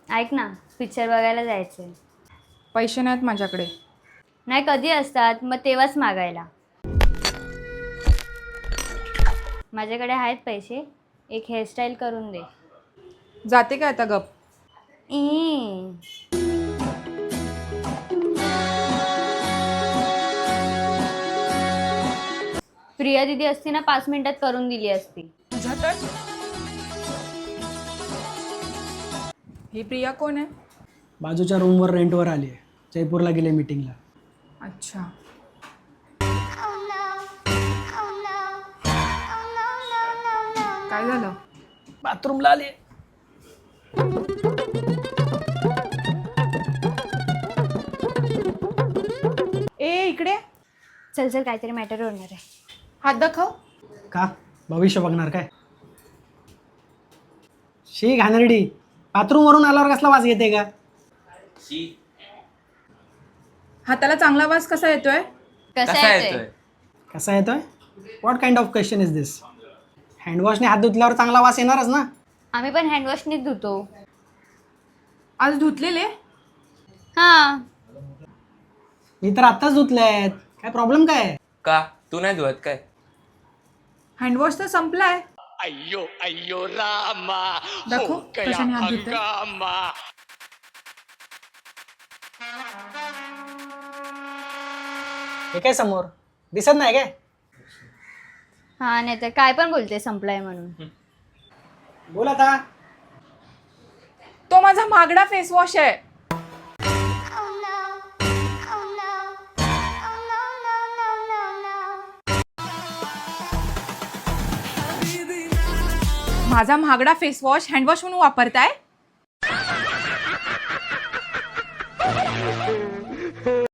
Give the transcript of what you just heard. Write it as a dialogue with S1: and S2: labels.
S1: ऐक ना, पिक्चर बघायला जायचंय.
S2: पैसे नाहीत माझ्याकडे.
S1: नाही, कधी असतात मग तेव्हाच मागायला. माझ्याकडे आहेत पैसे. एक हेअरस्टाईल करून दे.
S2: जाते काय आता गप.
S1: ई. प्रिया दिदी असती ना 5 मिनिटात करून दिली असती.
S2: तुझ्या तर ही प्रिया कोण आहे?
S3: बाजूच्या रूमवर रेंटवर आली आहे. जयपूरला गेले मीटिंगला.
S2: अच्छा. काय झालं?
S3: बाथरूमला आली.
S2: ए इकडे.
S1: चल चल, काहीतरी मॅटर होणार आहे.
S2: हात दाखव.
S3: का भविष्य बघणार काय? शी घाणेरडी. बाथरूमवरून आल्यावर कसला वास येते का?
S2: हाताला चांगला वास कसा येतोय?
S1: कसा येतोय?
S3: कसा येतोय? What kind of question is this? हँडवॉशने हात धुतल्यावर चांगला वास येणारच ना.
S1: आम्ही पण हँडवॉशनीच धुतो.
S2: आज धुतलेले?
S1: हां.
S3: मी तर आत्ताच धुतले आहेत. काय प्रॉब्लेम काय आहे?
S4: का तू नाही धुवत काय?
S2: हँडवॉश तर संपलाय.
S5: अय्यो अय्यो रामा
S2: दाखव,
S5: हो गया
S2: कशाने हात धुतोय?
S5: हंगामा.
S3: हे काय समोर दिसत नाही काय?
S1: हां, नाही तर काय पण बोलते संपलाय म्हणून.
S3: बोल आता.
S2: तो माझा महागडा फेस वॉश आहे. माझा महागडा फेस वॉश हँडवॉश म्हणून वापरताय?